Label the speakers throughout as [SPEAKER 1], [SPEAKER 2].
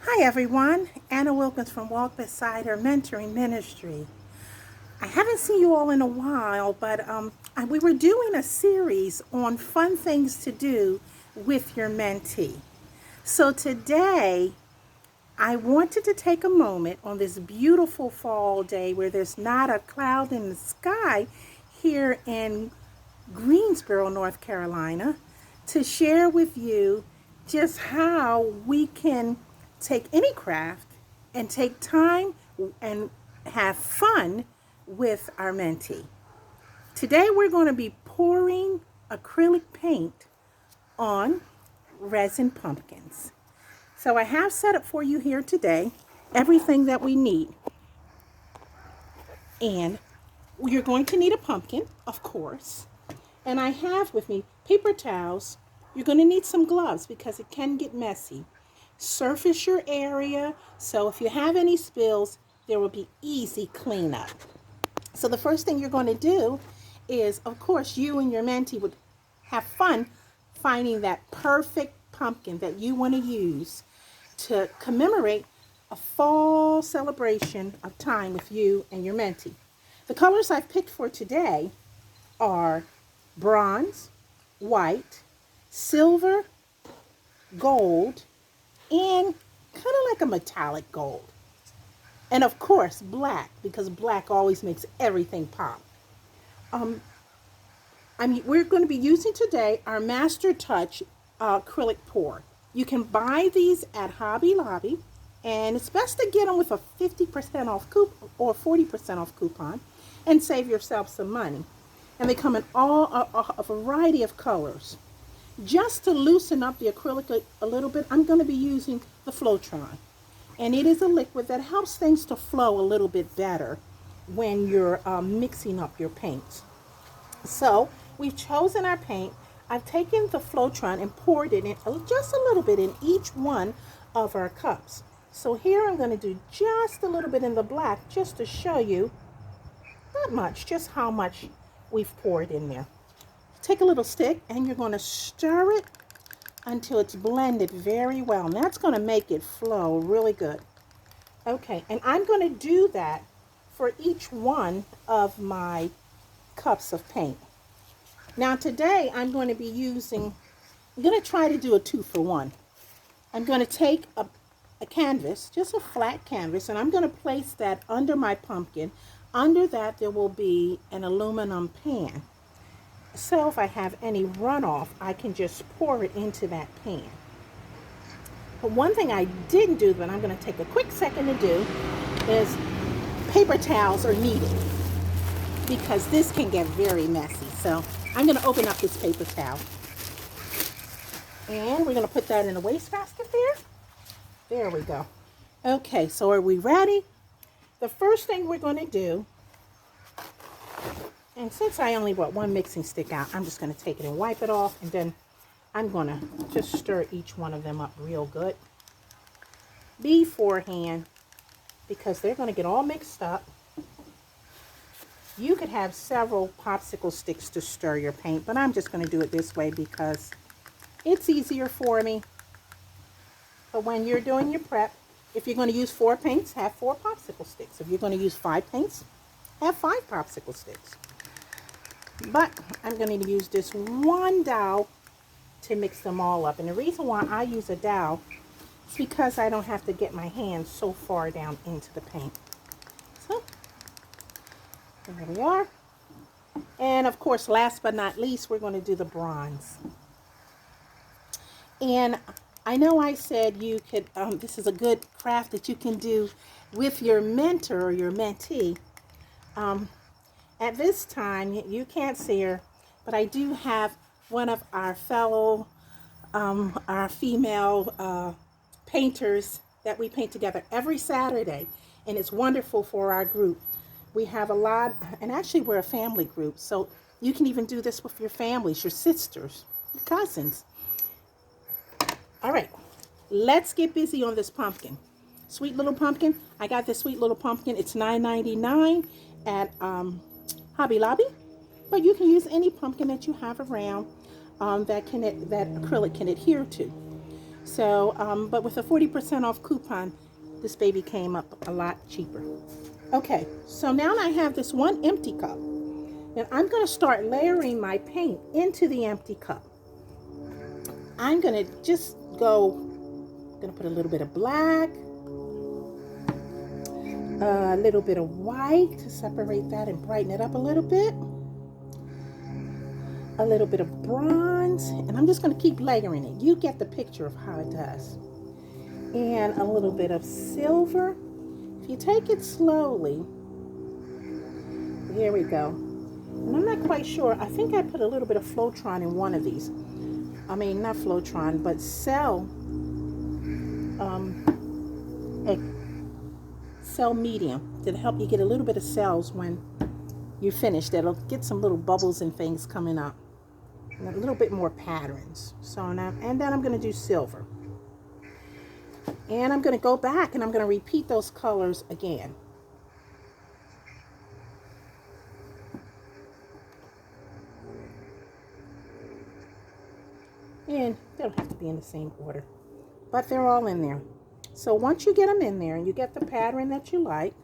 [SPEAKER 1] Hi everyone, Anna Wilkins from Walk Beside Her Mentoring Ministry. I haven't seen you all in a while, but we were doing a series on fun things to do with your mentee. So today, I wanted to take a moment on this beautiful fall day where there's not a cloud in the sky here in Greensboro, North Carolina, to share with you just how we can take any craft and take time and have fun with our mentee. Today we're going to be pouring acrylic paint on resin pumpkins. So I have set up for you here today everything that we need. And you're going to need a pumpkin, of course. And I have with me paper towels. You're going to need some gloves because it can get messy. Surface your area so if you have any spills, there will be easy cleanup. So the first thing you're going to do is, of course, you and your mentee would have fun finding that perfect pumpkin that you want to use to commemorate a fall celebration of time with you and your mentee. The colors I've picked for today are bronze, white, silver, gold, and kind of like a metallic gold. And of course, black, because black always makes everything pop. Um, we're going to be using today our Master Touch acrylic pour. You can buy these at Hobby Lobby, and it's best to get them with a 50% off coupon or 40% off coupon and save yourself some money. And they come in a variety of colors. Just to loosen up the acrylic a little bit, I'm going to be using the Flowtron. And it is a liquid that helps things to flow a little bit better when you're mixing up your paints. So we've chosen our paint. I've taken the Flowtron and poured it in just a little bit in each one of our cups. So here I'm going to do just a little bit in the black just to show you, not much, just how much we've poured in there. Take a little stick and you're going to stir it until it's blended very well. And that's going to make it flow really good. Okay, and I'm going to do that for each one of my cups of paint. Now today I'm going to try to do a 2-for-1. I'm going to take a canvas, just a flat canvas, and I'm going to place that under my pumpkin. Under that there will be an aluminum pan. So if I have any runoff, I can just pour it into that pan. But one thing I didn't do, but I'm going to take a quick second to do, is paper towels are needed because this can get very messy. So I'm going to open up this paper towel. And we're going to put that in a wastebasket there. There we go. Okay, so are we ready? The first thing we're going to do, and since I only brought one mixing stick out, I'm just going to take it and wipe it off. And then I'm going to just stir each one of them up real good beforehand because they're going to get all mixed up. You could have several popsicle sticks to stir your paint, but I'm just going to do it this way because it's easier for me. But when you're doing your prep, if you're going to use 4 paints, have 4 popsicle sticks. If you're going to use 5 paints, have 5 popsicle sticks. But I'm going to use this one dowel to mix them all up. And the reason why I use a dowel is because I don't have to get my hands so far down into the paint. So, there we are. And of course, last but not least, we're going to do the bronze. And I know I said you could, this is a good craft that you can do with your mentor or your mentee. At this time, you can't see her, but I do have one of our fellow, our female painters that we paint together every Saturday, and it's wonderful for our group. We have a lot, and actually we're a family group, so you can even do this with your families, your sisters, your cousins. All right, let's get busy on this pumpkin. Sweet little pumpkin. I got this sweet little pumpkin. It's $9.99 at Hobby Lobby, but you can use any pumpkin that you have around that acrylic can adhere to. So, but with a 40% off coupon, this baby came up a lot cheaper. Okay, so now I have this one empty cup. And I'm going to start layering my paint into the empty cup. I'm going to just going to put a little bit of black, a little bit of white to separate that and brighten it up a little bit. A little bit of bronze, and I'm just going to keep layering it. You get the picture of how it does. And a little bit of silver. If you take it slowly, there we go. And I'm not quite sure. I think I put a little bit of Flowtron in one of these. I mean, not Flowtron, but Cell Medium to help you get a little bit of cells when you finish. That'll get some little bubbles and things coming up. And a little bit more patterns. So now, and then I'm going to do silver. And I'm going to go back and I'm going to repeat those colors again. And they don't have to be in the same order, but they're all in there. So once you get them in there and you get the pattern that you like,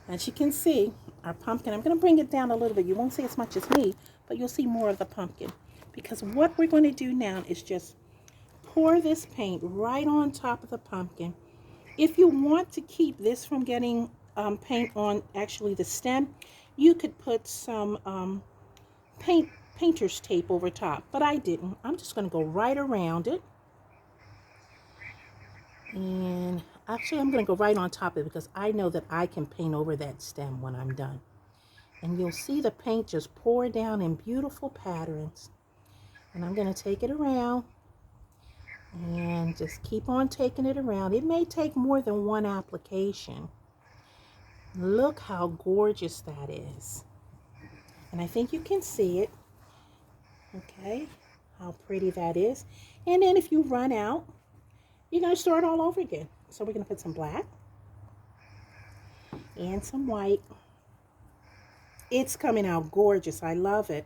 [SPEAKER 1] as you can see, our pumpkin, I'm going to bring it down a little bit. You won't see as much as me, but you'll see more of the pumpkin. Because what we're going to do now is just pour this paint right on top of the pumpkin. If you want to keep this from getting paint on actually the stem, you could put some painter's tape over top, but I didn't. I'm just going to go right around it. And actually, I'm going to go right on top of it because I know that I can paint over that stem when I'm done. And you'll see the paint just pour down in beautiful patterns. And I'm going to take it around and just keep on taking it around. It may take more than one application. Look how gorgeous that is. And I think you can see it. Okay, how pretty that is. And then if you run out, you're going to start all over again. So we're going to put some black and some white. It's coming out gorgeous. I love it.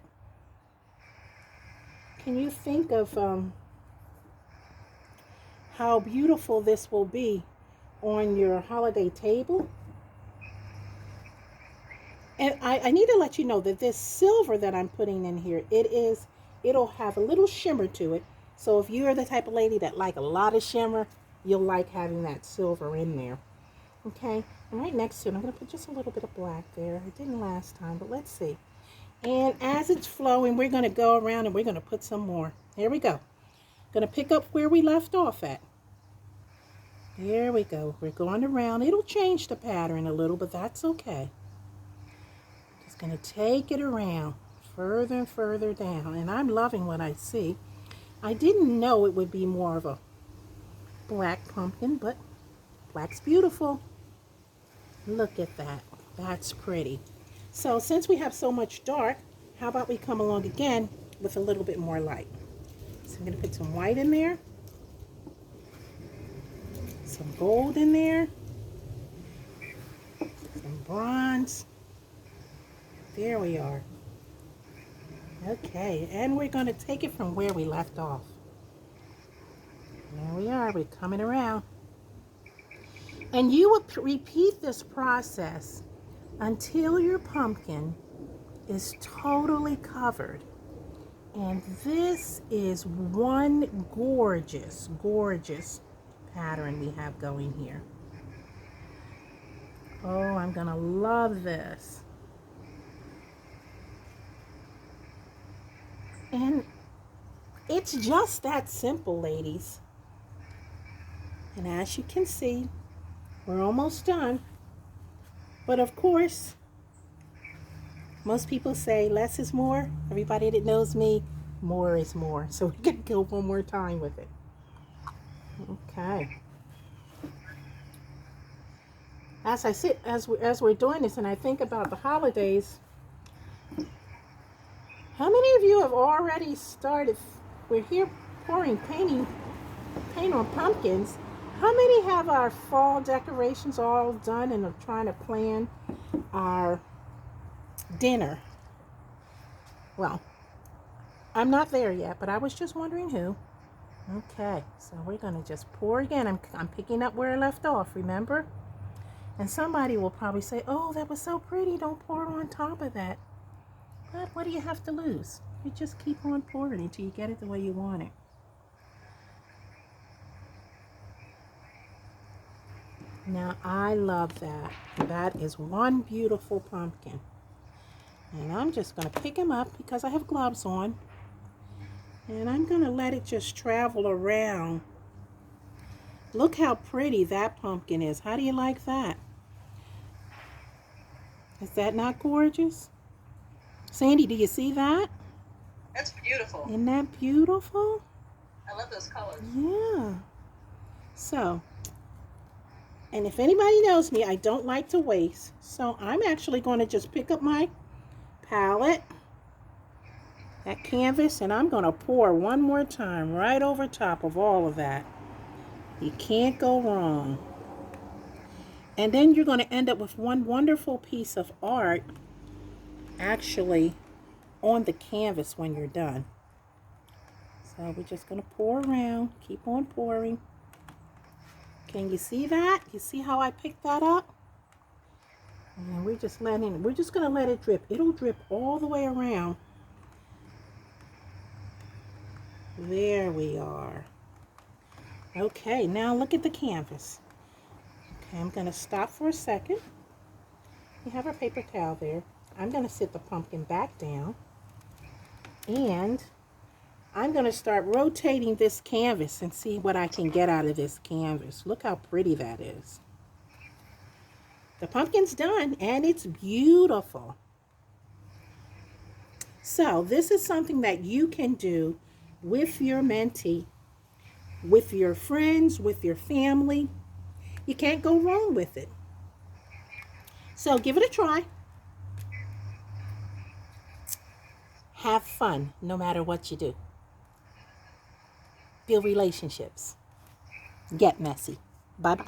[SPEAKER 1] Can you think of how beautiful this will be on your holiday table? And I need to let you know that this silver that I'm putting in here, it'll have a little shimmer to it. So if you're the type of lady that like a lot of shimmer, you'll like having that silver in there. Okay, and right next to it, I'm going to put just a little bit of black there. It didn't last time, but let's see. And as it's flowing, we're going to go around and we're going to put some more. Here we go. Going to pick up where we left off at. There we go. We're going around. It'll change the pattern a little, but that's okay. Just going to take it around further and further down. And I'm loving what I see. I didn't know it would be more of a black pumpkin, but black's beautiful. Look at that. That's pretty. So since we have so much dark, how about we come along again with a little bit more light. So I'm going to put some white in there, some gold in there, some bronze. There we are. Okay, and we're going to take it from where we left off. There we are. We're coming around. And you will repeat this process until your pumpkin is totally covered. And this is one gorgeous, gorgeous pattern we have going here. Oh, I'm going to love this. And it's just that simple, ladies. And as you can see, we're almost done. But of course, most people say less is more. Everybody that knows me, more is more. So we're going to go one more time with it. Okay. As we're doing this and I think about the holidays, how many of you have already started? We're here pouring paint on pumpkins. How many have our fall decorations all done and are trying to plan our dinner? Well, I'm not there yet, but I was just wondering who. Okay, so we're going to just pour again. I'm picking up where I left off, remember? And somebody will probably say, oh, that was so pretty. Don't pour on top of that. But what do you have to lose? You just keep on pouring until you get it the way you want it. Now, I love that. That is one beautiful pumpkin. And I'm just going to pick him up because I have gloves on. And I'm going to let it just travel around. Look how pretty that pumpkin is. How do you like that? Is that not gorgeous? Sandy, do you see that?
[SPEAKER 2] That's beautiful.
[SPEAKER 1] Isn't that beautiful?
[SPEAKER 2] I love those colors.
[SPEAKER 1] Yeah. So, and if anybody knows me, I don't like to waste. So I'm actually going to just pick up my palette, that canvas, and I'm going to pour one more time right over top of all of that. You can't go wrong. And then you're going to end up with one wonderful piece of art actually on the canvas when you're done. So we're just going to pour around, keep on pouring. Can you see that? You see how I picked that up? And we're just going to let it drip. It'll drip all the way around. There we are. Okay, now look at the canvas. Okay, I'm going to stop for a second. We have our paper towel there. I'm going to sit the pumpkin back down. And I'm going to start rotating this canvas and see what I can get out of this canvas. Look how pretty that is. The pumpkin's done and it's beautiful. So this is something that you can do with your mentee, with your friends, with your family. You can't go wrong with it. So give it a try. Have fun no matter what you do. Build relationships. Get messy. Bye-bye.